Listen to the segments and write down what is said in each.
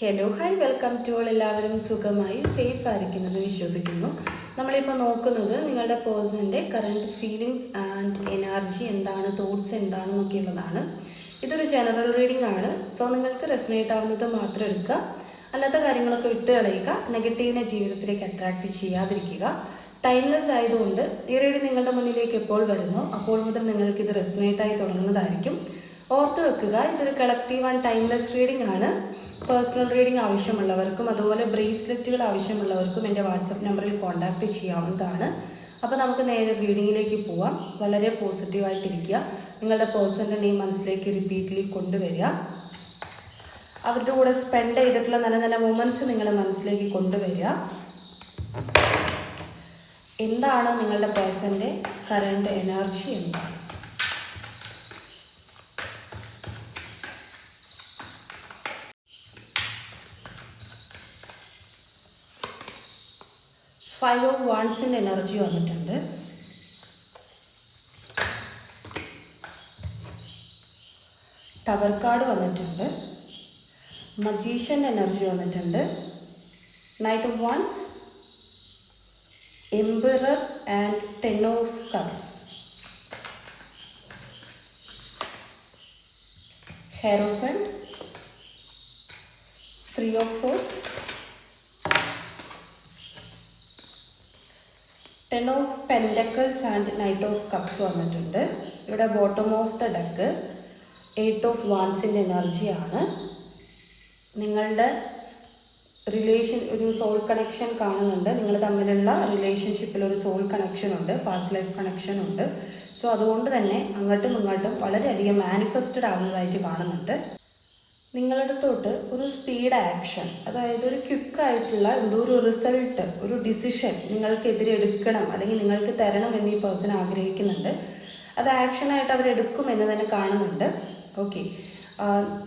Hello hi welcome to all. എല്ലാവരും സുഖമായി safe ആയിരിക്കുമെന്ന് വിശ്വസിക്കുന്നു. നമ്മളിപ്പോൾ നോക്കുന്നത് നിങ്ങളുടെ പേഴ്സണിൻ്റെ കറണ്ട് ഫീലിങ്സ് ആൻഡ് എനർജി എന്താണ്, തോട്ട്സ് എന്താണെന്നൊക്കെയുള്ളതാണ്. ഇതൊരു ജനറൽ റീഡിംഗ് ആണ്. സോ നിങ്ങൾക്ക് റെസനേറ്റ് ആവുന്നത് മാത്രം എടുക്കുക, അല്ലാത്ത കാര്യങ്ങളൊക്കെ വിട്ട് കളയുക. നെഗറ്റീവിനെ ജീവിതത്തിലേക്ക് അട്രാക്ട് ചെയ്യാതിരിക്കുക. ടൈംലെസ് ആയതുകൊണ്ട് ഈ റീഡിംഗ് നിങ്ങളുടെ മുന്നിലേക്ക് എപ്പോൾ വരുന്നോ അപ്പോൾ മുതൽ നിങ്ങൾക്ക് ഇത് റെസനേറ്റ് ആയി തുടങ്ങുന്നതായിരിക്കും. ഓർത്ത് വെക്കുക, ഇതൊരു കളക്റ്റീവ് ആൻഡ് ടൈംലെസ് റീഡിംഗ് ആണ്. പേഴ്സണൽ റീഡിംഗ് ആവശ്യമുള്ളവർക്കും അതുപോലെ ബ്രേസ്ലെറ്റുകൾ ആവശ്യമുള്ളവർക്കും എൻ്റെ വാട്സപ്പ് നമ്പറിൽ കോൺടാക്ട് ചെയ്യാവുന്നതാണ്. അപ്പോൾ നമുക്ക് നേരെ റീഡിങ്ങിലേക്ക് പോവാം. വളരെ പോസിറ്റീവായിട്ടിരിക്കുക. നിങ്ങളുടെ പേഴ്സണിൻ്റെ നെയിം മനസ്സിലേക്ക് റിപ്പീറ്റ്ലി കൊണ്ടുവരിക. അവരുടെ കൂടെ സ്പെൻഡ് ചെയ്തിട്ടുള്ള നല്ല നല്ല മൊമെൻറ്റ്സ് നിങ്ങളുടെ മനസ്സിലേക്ക് കൊണ്ടുവരിക. എന്താണ് നിങ്ങളുടെ പേഴ്സണിൻ്റെ കറണ്ട് എനർജി എന്താണ്? ഫൈവ് ഓഫ് വാൻഡ്സിൻ്റെ എനർജി വന്നിട്ടുണ്ട്. ടവർ കാർഡ് വന്നിട്ടുണ്ട്. മജീഷ്യൻ്റെ എനർജി വന്നിട്ടുണ്ട്. Knight of wands, emperor and 10 of cups, hierophant, 3 of swords, 10 of pentacles and knight of cups വന്നിട്ടുണ്ട്. ഇവിടെ bottom of the deck 8 of വാൻഡ്സിൻ്റെ എനർജിയാണ്. നിങ്ങളുടെ റിലേഷൻ, ഒരു സോൾ കണക്ഷൻ കാണുന്നുണ്ട്. നിങ്ങൾ തമ്മിലുള്ള റിലേഷൻഷിപ്പിൽ ഒരു സോൾ കണക്ഷൻ ഉണ്ട്, പാസ്റ്റ് ലൈഫ് കണക്ഷൻ ഉണ്ട്. സോ അതുകൊണ്ട് തന്നെ അങ്ങോട്ടും ഇങ്ങോട്ടും വളരെയധികം മാനിഫെസ്റ്റഡ് ആവുന്നതായിട്ട് കാണുന്നുണ്ട്. നിങ്ങളുടെ അടുത്തോട്ട് ഒരു സ്പീഡ് ആക്ഷൻ, അതായത് ഒരു ക്വിക്കായിട്ടുള്ള എന്തോ ഒരു റിസൾട്ട്, ഒരു ഡിസിഷൻ നിങ്ങൾക്കെതിരെ എടുക്കണം അല്ലെങ്കിൽ നിങ്ങൾക്ക് തരണം എന്ന് ഈ പേഴ്സൺ ആഗ്രഹിക്കുന്നുണ്ട്. അത് ആക്ഷനായിട്ട് അവരെടുക്കുമെന്ന് തന്നെ കാണുന്നുണ്ട്. ഓക്കെ,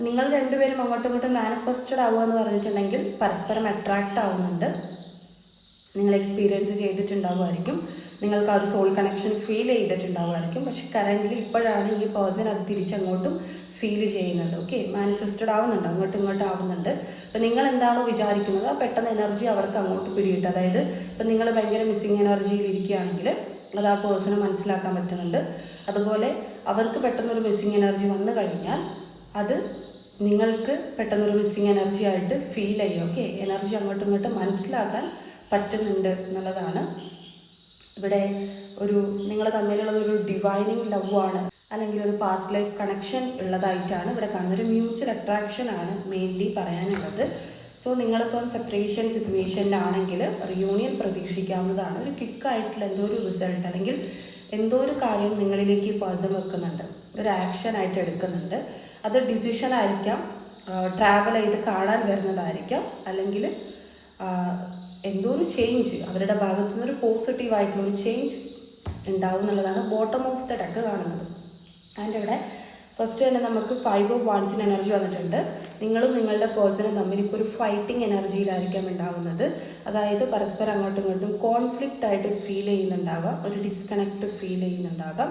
നിങ്ങൾ രണ്ടുപേരും അങ്ങോട്ടും ഇങ്ങോട്ടും മാനിഫെസ്റ്റഡ് ആവുക എന്ന് പറഞ്ഞിട്ടുണ്ടെങ്കിൽ പരസ്പരം അട്രാക്റ്റ് ആവുന്നുണ്ട്. നിങ്ങൾ എക്സ്പീരിയൻസ് ചെയ്തിട്ടുണ്ടാവുമായിരിക്കും, നിങ്ങൾക്ക് ആ ഒരു സോൾ കണക്ഷൻ ഫീൽ ചെയ്തിട്ടുണ്ടാവുമായിരിക്കും. പക്ഷെ കറൻ്റ്ലി ഇപ്പോഴാണ് ഈ പേഴ്സൺ അത് തിരിച്ചങ്ങോട്ടും ഫീൽ ചെയ്യുന്നത്. ഓക്കെ, മാനിഫെസ്റ്റഡ് ആവുന്നുണ്ട്, അങ്ങോട്ടും ഇങ്ങോട്ടും ആവുന്നുണ്ട്. അപ്പം നിങ്ങൾ എന്താണോ വിചാരിക്കുന്നത് ആ പെട്ടെന്ന് എനർജി അവർക്ക് അങ്ങോട്ട് പിടിയിട്ട്, അതായത് ഇപ്പം നിങ്ങൾ ഭയങ്കര മിസ്സിങ് എനർജിയിൽ ഇരിക്കുകയാണെങ്കിൽ അത് ആ പേഴ്സണ് മനസ്സിലാക്കാൻ പറ്റുന്നുണ്ട്. അതുപോലെ അവർക്ക് പെട്ടെന്നൊരു മിസ്സിങ് എനർജി വന്നു കഴിഞ്ഞാൽ അത് നിങ്ങൾക്ക് പെട്ടെന്നൊരു മിസ്സിങ് എനർജി ആയിട്ട് ഫീൽ ചെയ്യും. ഓക്കെ, എനർജി അങ്ങോട്ടും ഇങ്ങോട്ടും മനസ്സിലാക്കാൻ പറ്റുന്നുണ്ട് എന്നുള്ളതാണ്. ഇവിടെ ഒരു നിങ്ങൾ തമ്മിലുള്ളതൊരു ഡിവൈനിങ് ലവ് ആണ്, അല്ലെങ്കിൽ ഒരു പാസ്റ്റ് ലൈഫ് കണക്ഷൻ ഉള്ളതായിട്ടാണ് ഇവിടെ കാണുന്നത്. ഒരു മ്യൂച്വൽ അട്രാക്ഷൻ ആണ് മെയിൻലി പറയാനുള്ളത്. സോ നിങ്ങളിപ്പം സെപ്പറേഷൻ സിറ്റുവേഷനിലാണെങ്കിൽ റിയൂണിയൻ പ്രതീക്ഷിക്കാവുന്നതാണ്. ഒരു ക്വിക്കായിട്ടുള്ള എന്തോ ഒരു റിസൾട്ട് അല്ലെങ്കിൽ എന്തോ ഒരു കാര്യം നിങ്ങളിലേക്ക് പേഴ്സൺ വെക്കുന്നുണ്ട്, ഒരു ആക്ഷനായിട്ട് എടുക്കുന്നുണ്ട്. അത് ഡിസിഷൻ ആയിരിക്കാം, ട്രാവൽ ചെയ്ത് കാണാൻ വരുന്നതായിരിക്കാം, അല്ലെങ്കിൽ എന്തോ ഒരു ചേഞ്ച് അവരുടെ ഭാഗത്തു നിന്നൊരു പോസിറ്റീവായിട്ടുള്ള ഒരു ചേഞ്ച് ഉണ്ടാവും എന്നുള്ളതാണ് ബോട്ടം ഓഫ് ദ ഡെക്ക് കാണുന്നത്. അതിൻ്റെ ഇവിടെ ഫസ്റ്റ് തന്നെ നമുക്ക് 5 ഓഫ് വാൻഡ്സിൻ്റെ എനർജി വന്നിട്ടുണ്ട്. നിങ്ങളും നിങ്ങളുടെ പേഴ്സണും തമ്മിൽ ഇപ്പോൾ ഒരു ഫൈറ്റിംഗ് എനർജിയിലായിരിക്കാം ഉണ്ടാകുന്നത്. അതായത് പരസ്പരം അങ്ങോട്ടും ഇങ്ങോട്ടും കോൺഫ്ലിക്റ്റ് ആയിട്ട് ഫീൽ ചെയ്യുന്നുണ്ടാകാം, ഒരു ഡിസ്കണക്ട് ഫീൽ ചെയ്യുന്നുണ്ടാകാം,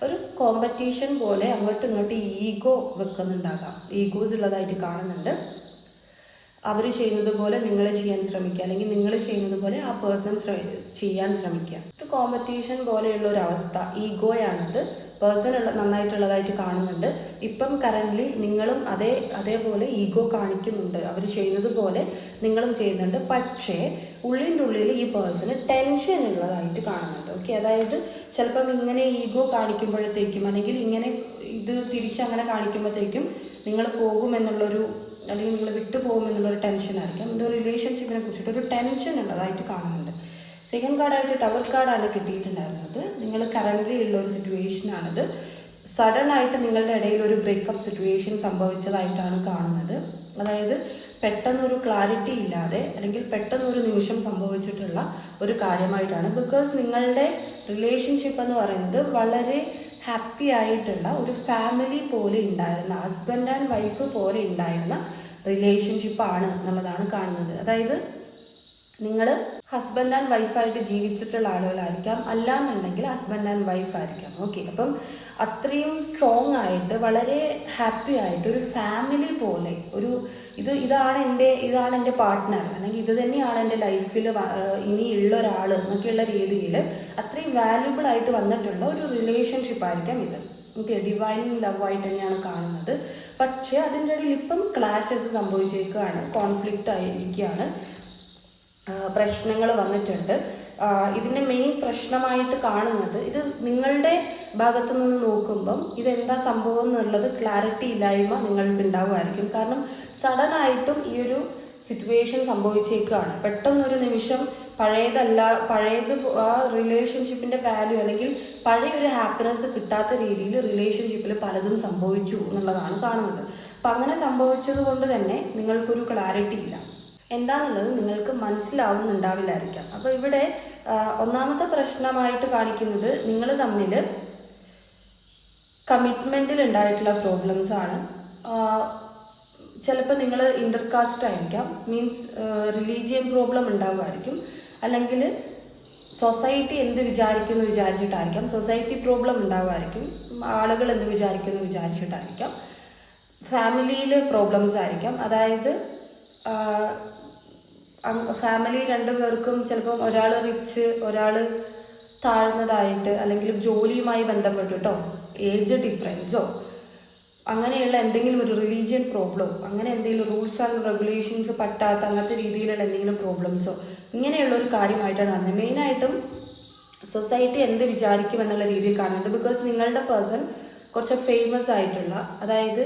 ഒരു കോമ്പറ്റീഷൻ പോലെ അങ്ങോട്ടും ഇങ്ങോട്ടും ഈഗോ വെക്കുന്നുണ്ടാകാം, ഈഗോസ് ഉള്ളതായിട്ട് കാണുന്നുണ്ട്. അവർ ചെയ്യുന്നത് പോലെ നിങ്ങൾ ചെയ്യാൻ ശ്രമിക്കുക, അല്ലെങ്കിൽ നിങ്ങൾ ചെയ്യുന്നത് പോലെ ആ പേഴ്സൺ ചെയ്യാൻ ശ്രമിക്കുക. ഒരു കോമ്പറ്റീഷൻ പോലെയുള്ള ഒരു അവസ്ഥ, ഈഗോയാണത്. പേഴ്സൺ നന്നായിട്ടുള്ളതായിട്ട് കാണുന്നുണ്ട്. ഇപ്പം കറൻ്റ്ലി നിങ്ങളും അതേപോലെ ഈഗോ കാണിക്കുന്നുണ്ട്. അവർ ചെയ്യുന്നത് പോലെ നിങ്ങളും ചെയ്യുന്നുണ്ട്. പക്ഷേ ഉള്ളിൻ്റെ ഉള്ളിൽ ഈ പേഴ്സണ് ടെൻഷൻ ഉള്ളതായിട്ട് കാണുന്നുണ്ട്. ഓക്കെ, അതായത് ചിലപ്പം ഇങ്ങനെ ഈഗോ കാണിക്കുമ്പോഴത്തേക്കും അല്ലെങ്കിൽ ഇങ്ങനെ ഇത് തിരിച്ചങ്ങനെ കാണിക്കുമ്പോഴത്തേക്കും നിങ്ങൾ പോകുമെന്നുള്ളൊരു, അല്ലെങ്കിൽ നിങ്ങൾ വിട്ടു പോകുമെന്നുള്ളൊരു ടെൻഷനായിരിക്കും. എന്തോ റിലേഷൻഷിപ്പിനെ കുറിച്ചിട്ടൊരു ടെൻഷൻ ഉള്ളതായിട്ട് കാണുന്നുണ്ട്. സെക്കൻഡ് കാർഡായിട്ട് ടവർ കാർഡാണ് കിട്ടിയിട്ടുണ്ടായിരുന്നത്. നിങ്ങൾ കറൻ്റ്ലി ഉള്ള ഒരു സിറ്റുവേഷനാണിത്. സഡൻ ആയിട്ട് നിങ്ങളുടെ ഇടയിൽ ഒരു ബ്രേക്കപ്പ് സിറ്റുവേഷൻ സംഭവിച്ചതായിട്ടാണ് കാണുന്നത്. അതായത് പെട്ടെന്നൊരു ക്ലാരിറ്റി ഇല്ലാതെ അല്ലെങ്കിൽ പെട്ടെന്നൊരു നിമിഷം സംഭവിച്ചിട്ടുള്ള ഒരു കാര്യമായിട്ടാണ്. ബിക്കോസ് നിങ്ങളുടെ റിലേഷൻഷിപ്പ് എന്ന് പറയുന്നത് വളരെ ഹാപ്പി ആയിട്ടുള്ള ഒരു ഫാമിലി പോലെ ഉണ്ടായിരുന്ന, ഹസ്ബൻഡ് ആൻഡ് വൈഫ് പോലെ ഉണ്ടായിരുന്ന റിലേഷൻഷിപ്പാണ് എന്നുള്ളതാണ് കാണുന്നത്. അതായത് നിങ്ങൾ ഹസ്ബൻഡ് ആൻഡ് വൈഫായിട്ട് ജീവിച്ചിട്ടുള്ള ആളുകളായിരിക്കാം, അല്ലാന്നുണ്ടെങ്കിൽ ഹസ്ബൻഡ് ആൻഡ് വൈഫ് ആയിരിക്കാം. ഓക്കെ, അപ്പം അത്രയും സ്ട്രോങ് ആയിട്ട് വളരെ ഹാപ്പി ആയിട്ട് ഒരു ഫാമിലി പോലെ ഒരു ഇതാണ് എൻ്റെ പാർട്ട്ണർ, അല്ലെങ്കിൽ ഇത് തന്നെയാണ് എൻ്റെ ലൈഫിൽ ഇനിയുള്ള ഒരാൾ എന്നൊക്കെയുള്ള രീതിയിൽ അത്രയും വാല്യുബിൾ ആയിട്ട് വന്നിട്ടുള്ള ഒരു റിലേഷൻഷിപ്പ് ആയിരിക്കാം ഇത്. ഓക്കെ, ഡിവൈൻ ലവ് ആയിട്ട് തന്നെയാണ് കാണുന്നത്. പക്ഷേ അതിൻ്റെ ഇടയിൽ ഇപ്പം ക്ലാഷസ് സംഭവിച്ചേക്കുകയാണ്, കോൺഫ്ലിക്റ്റ് ആയിരിക്കുകയാണ്, പ്രശ്നങ്ങൾ വന്നിട്ടുണ്ട്. ഇതിൻ്റെ മെയിൻ പ്രശ്നമായിട്ട് കാണുന്നത്, ഇത് നിങ്ങളുടെ ഭാഗത്തു നിന്ന് നോക്കുമ്പം ഇതെന്താ സംഭവം എന്നുള്ളത് ക്ലാരിറ്റി ഇല്ലായ്മ നിങ്ങൾക്ക് ഉണ്ടാവുമായിരിക്കും. കാരണം സഡൻ ആയിട്ടും ഈ ഒരു സിറ്റുവേഷൻ സംഭവിച്ചേക്കുകയാണ്. പെട്ടെന്നൊരു നിമിഷം പഴയത് ആ റിലേഷൻഷിപ്പിൻ്റെ വാല്യൂ അല്ലെങ്കിൽ പഴയൊരു ഹാപ്പിനെസ് കിട്ടാത്ത രീതിയിൽ റിലേഷൻഷിപ്പിൽ പലതും സംഭവിച്ചു എന്നുള്ളതാണ് കാണുന്നത്. അപ്പം അങ്ങനെ സംഭവിച്ചത് കൊണ്ട് തന്നെ നിങ്ങൾക്കൊരു ക്ലാരിറ്റി ഇല്ല, എന്താണെന്നുള്ളത് നിങ്ങൾക്ക് മനസ്സിലാവുന്നുണ്ടാവില്ലായിരിക്കാം. അപ്പോൾ ഇവിടെ ഒന്നാമത്തെ പ്രശ്നമായിട്ട് കാണിക്കുന്നത് നിങ്ങൾ തമ്മിൽ കമ്മിറ്റ്മെൻറ്റിൽ ഉണ്ടായിട്ടുള്ള പ്രോബ്ലംസ് ആണ്. ചിലപ്പോൾ നിങ്ങൾ ഇൻ്റർകാസ്റ്റ് ആയിരിക്കാം, മീൻസ് റിലീജിയൻ പ്രോബ്ലം ഉണ്ടാവുമായിരിക്കും, അല്ലെങ്കിൽ സൊസൈറ്റി എന്ത് വിചാരിച്ചിട്ടായിരിക്കാം, സൊസൈറ്റി പ്രോബ്ലം ഉണ്ടാവുമായിരിക്കും, ആളുകൾ എന്ത് വിചാരിച്ചിട്ടായിരിക്കാം, ഫാമിലിയിൽ പ്രോബ്ലംസ് ആയിരിക്കാം. അതായത് ഫാമിലി രണ്ടുപേർക്കും ചിലപ്പം ഒരാൾ റിച്ച് ഒരാൾ താഴ്ന്നതായിട്ട്, അല്ലെങ്കിൽ ജോലിയുമായി ബന്ധപ്പെട്ടിട്ടോ ഏജ് ഡിഫറൻസോ അങ്ങനെയുള്ള എന്തെങ്കിലും ഒരു റിലീജിയൻ പ്രോബ്ലം, അങ്ങനെ എന്തെങ്കിലും റൂൾസ് ആൻഡ് റെഗുലേഷൻസ് പറ്റാത്ത അങ്ങനത്തെ രീതിയിലുള്ള എന്തെങ്കിലും പ്രോബ്ലംസോ ഇങ്ങനെയുള്ള ഒരു കാര്യമായിട്ടാണ് കാണുന്നത്. മെയിനായിട്ടും സൊസൈറ്റി എന്ത് വിചാരിക്കും എന്നുള്ള രീതിയിൽ കാണുന്നുണ്ട്. ബിക്കോസ് നിങ്ങളുടെ പേഴ്സൺ കുറച്ച് ഫേമസ് ആയിട്ടുള്ള, അതായത്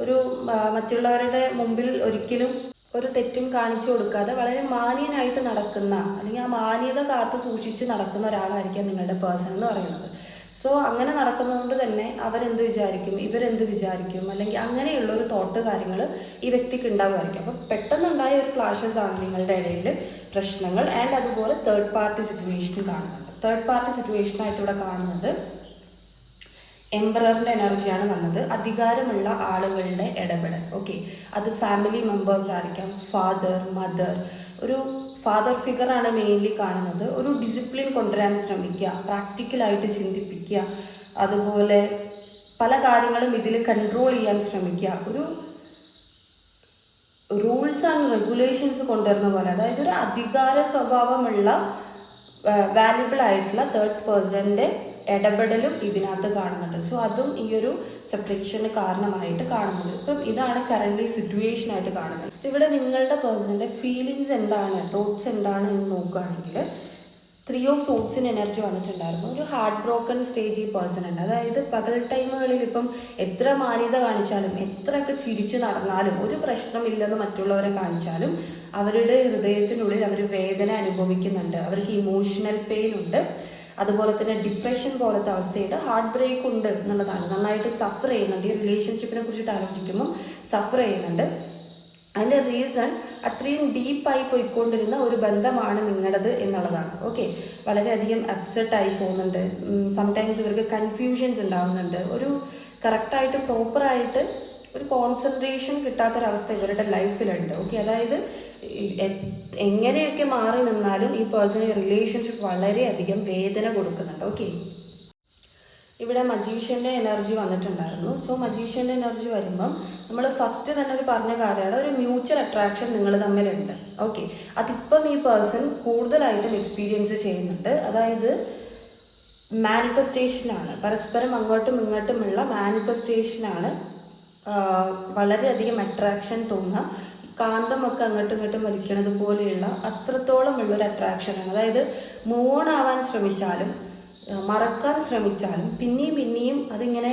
ഒരു മറ്റുള്ളവരുടെ മുമ്പിൽ ഒരിക്കലും ഒരു തെറ്റും കാണിച്ചു കൊടുക്കാതെ വളരെ മാന്യനായിട്ട് നടക്കുന്ന, അല്ലെങ്കിൽ ആ മാന്യത കാത്തു സൂക്ഷിച്ച് നടക്കുന്ന ഒരാളായിരിക്കാം നിങ്ങളുടെ പേഴ്സൺ എന്ന് പറയുന്നത്. സോ അങ്ങനെ നടക്കുന്നതുകൊണ്ട് തന്നെ അവരെന്ത് വിചാരിക്കും, ഇവരെന്ത് വിചാരിക്കും, അല്ലെങ്കിൽ അങ്ങനെയുള്ള ഒരു തോട്ട് കാര്യങ്ങൾ ഈ വ്യക്തിക്ക് ഉണ്ടാവുമായിരിക്കും. അപ്പം പെട്ടെന്നുണ്ടായ ഒരു ക്ലാഷസ് ആണ് നിങ്ങളുടെ ഇടയിൽ പ്രശ്നങ്ങൾ. ആൻഡ് അതുപോലെ തേർഡ് പാർട്ടി സിറ്റുവേഷൻ കാണുന്നുണ്ട്. തേർഡ് പാർട്ടി സിറ്റുവേഷനായിട്ട് ഇവിടെ കാണുന്നത് എംപററിൻ്റെ എനർജിയാണ് വന്നത്. അധികാരമുള്ള ആളുകളുടെ ഇടപെടൽ. ഓക്കെ, അത് ഫാമിലി മെമ്പേഴ്സ് ആയിരിക്കാം, ഫാദർ, മദർ, ഒരു ഫാദർ ഫിഗറാണ് മെയിൻലി കാണുന്നത്. ഒരു ഡിസിപ്ലിൻ കൊണ്ടുവരാൻ ശ്രമിക്കുക, പ്രാക്ടിക്കലായിട്ട് ചിന്തിപ്പിക്കുക, അതുപോലെ പല കാര്യങ്ങളും ഇതിൽ കൺട്രോൾ ചെയ്യാൻ ശ്രമിക്കുക, ഒരു റൂൾസ് ആൻഡ് റെഗുലേഷൻസ് കൊണ്ടുവരുന്ന പോലെ, അതായത് ഒരു അധികാര സ്വഭാവമുള്ള വാല്യുബിൾ ആയിട്ടുള്ള തേർഡ് പേഴ്സൻ്റെ ഇടപെടലും ഇതിനകത്ത് കാണുന്നുണ്ട്. സോ അതും ഈ ഒരു സെപ്പറേഷന് കാരണമായിട്ട് കാണുന്നത്. ഇപ്പം ഇതാണ് കറൻ്റ് സിറ്റുവേഷനായിട്ട് കാണുന്നത്. ഇവിടെ നിങ്ങളുടെ പേഴ്സണിൻ്റെ ഫീലിങ്സ് എന്താണ്, തോട്ട്സ് എന്താണ് എന്ന് നോക്കുകയാണെങ്കിൽ 3 ഓഫ് സോട്സിന് എനർജി വന്നിട്ടുണ്ടായിരുന്നു. ഒരു ഹാർട്ട് ബ്രോക്കൺ സ്റ്റേജ് ഈ പേഴ്സൺ ഉണ്ട്. അതായത് പകൽ ടൈമുകളിൽ ഇപ്പം എത്ര മാന്യത കാണിച്ചാലും, എത്രയൊക്കെ ചിരിച്ചു നടന്നാലും, ഒരു പ്രശ്നമില്ലെന്ന് മറ്റുള്ളവരെ കാണിച്ചാലും അവരുടെ ഹൃദയത്തിനുള്ളിൽ അവർ വേദന അനുഭവിക്കുന്നുണ്ട്, അവർക്ക് ഇമോഷണൽ പെയിൻ ഉണ്ട്, അതുപോലെ തന്നെ ഡിപ്രഷൻ പോലത്തെ അവസ്ഥയുണ്ട്, ഹാർട്ട് ബ്രേക്ക് ഉണ്ട് എന്നുള്ളതാണ്. നന്നായിട്ട് സഫർ ചെയ്യുന്നുണ്ട്. ഈ റിലേഷൻഷിപ്പിനെ കുറിച്ചിട്ട് ആലോചിക്കുമ്പം സഫർ ചെയ്യുന്നുണ്ട്. അതിൻ്റെ റീസൺ അത്രയും ഡീപ്പായി പോയിക്കൊണ്ടിരുന്ന ഒരു ബന്ധമാണ് നിങ്ങളുടേത് എന്നുള്ളതാണ്. ഓക്കെ, വളരെയധികം അപ്സെറ്റായി പോകുന്നുണ്ട്. സംടൈംസ് ഇവർക്ക് കൺഫ്യൂഷൻസ് ഉണ്ടാകുന്നുണ്ട്. ഒരു കറക്റ്റായിട്ട് പ്രോപ്പറായിട്ട് ഒരു കോൺസെൻട്രേഷൻ കിട്ടാത്തൊരവസ്ഥ ഇവരുടെ ലൈഫിലുണ്ട്. ഓക്കെ, അതായത് എങ്ങനെയൊക്കെ മാറി നിന്നാലും ഈ പേഴ്സണൽ റിലേഷൻഷിപ്പ് വളരെയധികം വേദന കൊടുക്കുന്നുണ്ട്. ഓക്കെ, ഇവിടെ മജീഷ്യൻ്റെ എനർജി വന്നിട്ടുണ്ടായിരുന്നു. സോ മജീഷ്യൻ്റെ എനർജി വരുമ്പം നമ്മൾ ഫസ്റ്റ് തന്നെ ഒരു പറഞ്ഞ കാര്യമാണ്, ഒരു മ്യൂച്വൽ അട്രാക്ഷൻ നിങ്ങൾ തമ്മിലുണ്ട്. ഓക്കെ, അതിപ്പം ഈ പേഴ്സൺ കൂടുതലായിട്ടും എക്സ്പീരിയൻസ് ചെയ്യുന്നുണ്ട്. അതായത് മാനിഫെസ്റ്റേഷനാണ്, പരസ്പരം അങ്ങോട്ടും ഇങ്ങോട്ടുമുള്ള മാനിഫെസ്റ്റേഷനാണ്. വളരെയധികം അട്രാക്ഷൻ തോന്നുക, കാന്തമൊക്കെ അങ്ങോട്ടും ഇങ്ങോട്ടും വലിക്കണത് പോലെയുള്ള അത്രത്തോളം ഉള്ളൊരു അട്രാക്ഷനാണ്. അതായത് മൂവ് ഓൺ ആവാൻ ശ്രമിച്ചാലും മറക്കാൻ ശ്രമിച്ചാലും പിന്നെയും അതിങ്ങനെ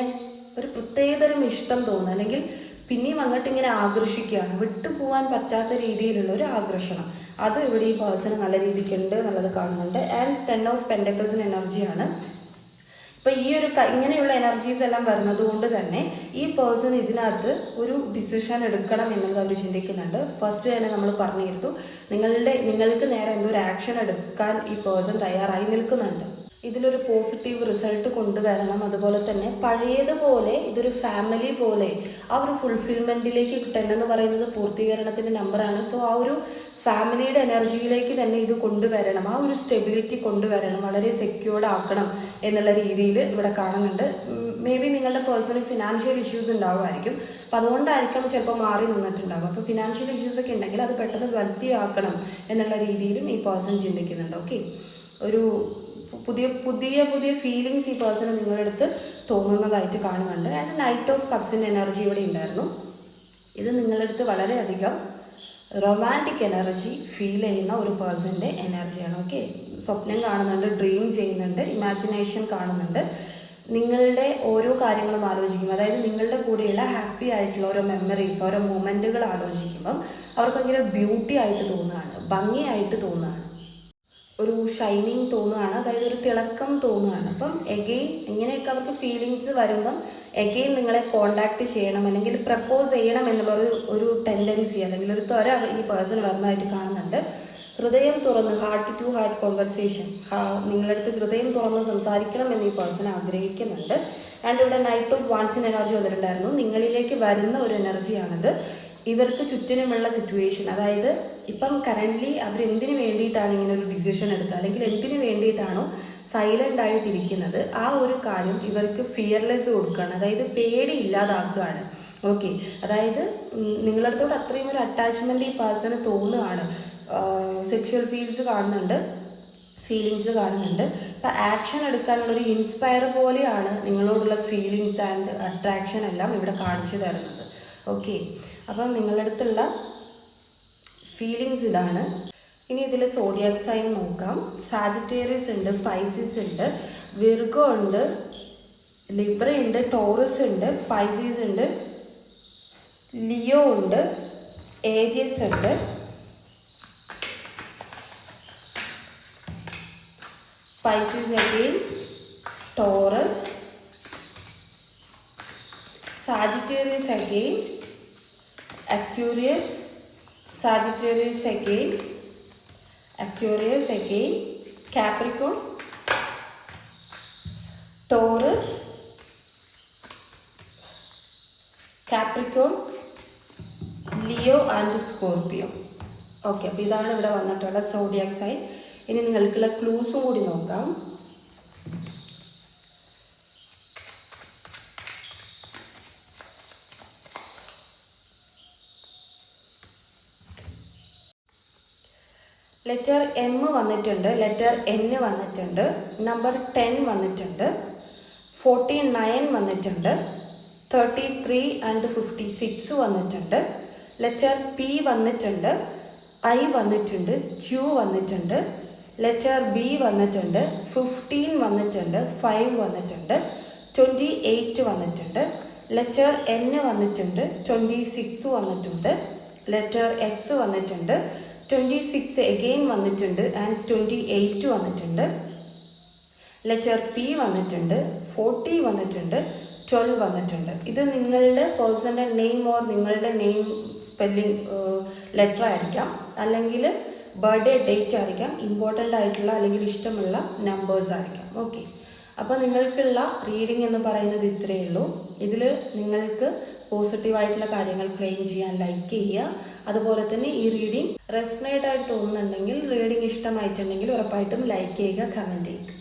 ഒരു പ്രത്യേകതരം ഇഷ്ടം തോന്നുക, അല്ലെങ്കിൽ പിന്നെയും അങ്ങോട്ട് ഇങ്ങനെ ആകർഷിക്കുകയാണ്, വിട്ടുപോകാൻ പറ്റാത്ത രീതിയിലുള്ള ഒരു ആകർഷണം. അത് ഇവിടെ ഈ പേഴ്സണ് നല്ല രീതിക്കുണ്ട് എന്നുള്ളത് കാണുന്നുണ്ട്. ആൻഡ് 10 ഓഫ് പെൻറ്റക്കിൾസിന് എനർജിയാണ്. ഇപ്പം ഈ ഒരു ഇങ്ങനെയുള്ള എനർജീസ് എല്ലാം വരുന്നത് കൊണ്ട് തന്നെ ഈ പേഴ്സൺ ഇതിനകത്ത് ഒരു ഡിസിഷൻ എടുക്കണം എന്നുള്ളത് അവർ ചിന്തിക്കുന്നുണ്ട്. ഫസ്റ്റ് തന്നെ നമ്മൾ പറഞ്ഞിരുന്നു, നിങ്ങൾക്ക് നേരെ എന്തോ ഒരു ആക്ഷൻ എടുക്കാൻ ഈ പേഴ്സൺ തയ്യാറായി നിൽക്കുന്നുണ്ട്. ഇതിലൊരു പോസിറ്റീവ് റിസൾട്ട് കൊണ്ടുവരണം. അതുപോലെ തന്നെ പഴയതുപോലെ ഇതൊരു ഫാമിലി പോലെ ആ ഒരു ഫുൾഫിൽമെൻറ്റിലേക്ക് 10 എന്ന് പറയുന്നത് പൂർത്തീകരണത്തിൻ്റെ നമ്പറാണ്. സോ ആ ഒരു ഫാമിലിയുടെ എനർജിയിലേക്ക് തന്നെ ഇത് കൊണ്ടുവരണം, ആ ഒരു സ്റ്റെബിലിറ്റി കൊണ്ടുവരണം, വളരെ സെക്യൂർഡ് ആക്കണം എന്നുള്ള രീതിയിൽ ഇവിടെ കാണുന്നുണ്ട്. മേ ബി നിങ്ങളുടെ പേഴ്സണൽ ഫിനാൻഷ്യൽ ഇഷ്യൂസ് ഉണ്ടാവുമായിരിക്കും. അപ്പം അതുകൊണ്ടായിരിക്കും ചിലപ്പോൾ മാറി നിന്നിട്ടുണ്ടാകും. അപ്പോൾ ഫിനാൻഷ്യൽ ഇഷ്യൂസ് ഒക്കെ ഉണ്ടെങ്കിൽ അത് പെട്ടെന്ന് വെൽത്തി ആക്കണം എന്നുള്ള രീതിയിലും ഈ പേഴ്സൺ ചിന്തിക്കുന്നുണ്ട്. ഓക്കെ, ഒരു പുതിയ ഫീലിങ്സ് ഈ പേഴ്സണ് നിങ്ങളുടെ അടുത്ത് തോന്നുന്നതായിട്ട് കാണുന്നുണ്ട്. ആൻഡ് നൈറ്റ് ഓഫ് കപ്സിൻ്റെ എനർജി ഇവിടെ ഉണ്ടായിരുന്നു. ഇത് നിങ്ങളുടെ അടുത്ത് വളരെയധികം റൊമാൻറ്റിക് എനർജി ഫീൽ ചെയ്യുന്ന ഒരു പേഴ്സൻ്റെ എനർജിയാണ്. ഓക്കെ, സ്വപ്നം കാണുന്നുണ്ട്, ഡ്രീം ചെയ്യുന്നുണ്ട്, ഇമാജിനേഷൻ കാണുന്നുണ്ട്. നിങ്ങളുടെ ഓരോ കാര്യങ്ങളും ആലോചിക്കും, അതായത് നിങ്ങളുടെ കൂടെയുള്ള ഹാപ്പി ആയിട്ടുള്ള ഓരോ മെമ്മറീസ്, ഓരോ മൊമെൻറ്റുകൾ ആലോചിക്കുമ്പം അവർക്ക് ഭയങ്കര ബ്യൂട്ടി ആയിട്ട് തോന്നുകയാണ്, ഭംഗിയായിട്ട് തോന്നുകയാണ്, ഒരു ഷൈനിങ് തോന്നുകയാണ്, അതായത് ഒരു തിളക്കം തോന്നുകയാണ്. അപ്പം എഗെയിൻ ഇങ്ങനെയൊക്കെ അവർക്ക് ഫീലിങ്സ് വരുമ്പം എഗെയിൻ നിങ്ങളെ കോണ്ടാക്ട് ചെയ്യണം അല്ലെങ്കിൽ പ്രപ്പോസ് ചെയ്യണം ഒരു ടെൻഡൻസി അല്ലെങ്കിൽ ഒരു ത്വര ഈ പേഴ്സൺ വരുന്നതായിട്ട് കാണുന്നുണ്ട്. ഹൃദയം തുറന്ന് ഹാർട്ട് ടു ഹാർട്ട് കോൺവെർസേഷൻ, നിങ്ങളുടെ അടുത്ത് ഹൃദയം തുറന്ന് സംസാരിക്കണം എന്ന് ഈ പേഴ്സൺ ആഗ്രഹിക്കുന്നുണ്ട്. ആൻഡ് ഇവിടെ നൈറ്റ് ഓഫ് വാൺസിൻ്റെ എനർജി വന്നിട്ടുണ്ടായിരുന്നു. നിങ്ങളിലേക്ക് വരുന്ന ഒരു എനർജിയാണിത്. ഇവർക്ക് ചുറ്റിനുമുള്ള സിറ്റുവേഷൻ, അതായത് ഇപ്പം കറൻ്റ്ലി അവരെന്തിനു വേണ്ടിയിട്ടാണ് ഇങ്ങനെ ഒരു ഡിസിഷൻ എടുത്തത് അല്ലെങ്കിൽ എന്തിനു വേണ്ടിയിട്ടാണോ സൈലൻ്റ് ആയിട്ടിരിക്കുന്നത്, ആ ഒരു കാര്യം ഇവർക്ക് ഫിയർലെസ് കൊടുക്കുകയാണ്, അതായത് പേടി ഇല്ലാതാക്കുകയാണ്. ഓക്കെ, അതായത് നിങ്ങളടുത്തോട് അത്രയും ഒരു അറ്റാച്ച്മെൻറ്റ് ഈ പേഴ്സണ് തോന്നുകയാണ്. സെക്ഷുവൽ ഫീലിങ്സ് കാണുന്നുണ്ട്. അപ്പം ആക്ഷൻ എടുക്കാനുള്ളൊരു ഇൻസ്പയർ പോലെയാണ് നിങ്ങളോടുള്ള ഫീലിങ്സ് ആൻഡ് അട്രാക്ഷൻ എല്ലാം ഇവിടെ കാണിച്ചു തരുന്നത്. ഓക്കെ, അപ്പം നിങ്ങളുടെ അടുത്തുള്ള ഫീലിങ്സ് ഇതാണ്. ഇനി ഇതിൽ സോഡിയാക് സൈൻ നോക്കാം. സാജിറ്റേറിയസ് ഉണ്ട്, പൈസിസ് ഉണ്ട്, വിർഗോ ഉണ്ട്, ലിബ്ര ഉണ്ട്, ടോറസ് ഉണ്ട്, പൈസീസ് ഉണ്ട്, ലിയോ ഉണ്ട്, ഏരിയസ് ഉണ്ട്, Pisces again, Taurus, Sagittarius again, Aquarius, Sagittarius again, Aquarius again, Capricorn, Taurus, Capricorn, Leo and Scorpio. Okay, അപ്പോൾ ഇതാണ് ഇവിടെ വന്നിട്ടുള്ള സോഡിയാക് സൈൻ. ഇനി നിങ്ങൾക്കുള്ള ക്ലൂസും കൂടി നോക്കാം. ലെറ്റർ എം വന്നിട്ടുണ്ട്, ലെറ്റർ എൻ വന്നിട്ടുണ്ട്, നമ്പർ 10 വന്നിട്ടുണ്ട്, 49 വന്നിട്ടുണ്ട്, 33 and 56 വന്നിട്ടുണ്ട്, ലെറ്റർ പി വന്നിട്ടുണ്ട്, ഐ വന്നിട്ടുണ്ട്, ക്യൂ വന്നിട്ടുണ്ട്, ലെറ്റർ ബി വന്നിട്ടുണ്ട്, 15 വന്നിട്ടുണ്ട്, 5 വന്നിട്ടുണ്ട്, 28 വന്നിട്ടുണ്ട്, ലെറ്റർ എൻ വന്നിട്ടുണ്ട്, 26 വന്നിട്ടുണ്ട്, ലെറ്റർ എസ് വന്നിട്ടുണ്ട്, 26 അഗെയിൻ വന്നിട്ടുണ്ട് ആൻഡ് 28 വന്നിട്ടുണ്ട്, ലെറ്റർ പി വന്നിട്ടുണ്ട്, 40 വന്നിട്ടുണ്ട്, 12 വന്നിട്ടുണ്ട്. ഇത് നിങ്ങളുടെ പേഴ്സണൽ നെയിം ഓർ നിങ്ങളുടെ നെയിം സ്പെല്ലിംഗ് ലെറ്റർ ആയിരിക്കാം, അല്ലെങ്കിൽ ബർത്ത്ഡേ ഡേറ്റ് ആയിരിക്കാം, ഇമ്പോർട്ടൻ്റ് ആയിട്ടുള്ള അല്ലെങ്കിൽ ഇഷ്ടമുള്ള നമ്പേഴ്സ് ആയിരിക്കാം. ഓക്കെ, അപ്പോൾ നിങ്ങൾക്കുള്ള റീഡിംഗ് എന്ന് പറയുന്നത് ഇത്രയേ ഉള്ളൂ. ഇതിൽ നിങ്ങൾക്ക് പോസിറ്റീവായിട്ടുള്ള കാര്യങ്ങൾ ക്ലെയിം ചെയ്യാൻ ലൈക്ക് ചെയ്യുക. അതുപോലെ തന്നെ ഈ റീഡിംഗ് റെസണേറ്റ് ആയിട്ട് തോന്നുന്നുണ്ടെങ്കിൽ, റീഡിംഗ് ഇഷ്ടമായിട്ടുണ്ടെങ്കിൽ ഉറപ്പായിട്ടും ലൈക്ക് ചെയ്യുക, കമൻറ്റ് ചെയ്യുക.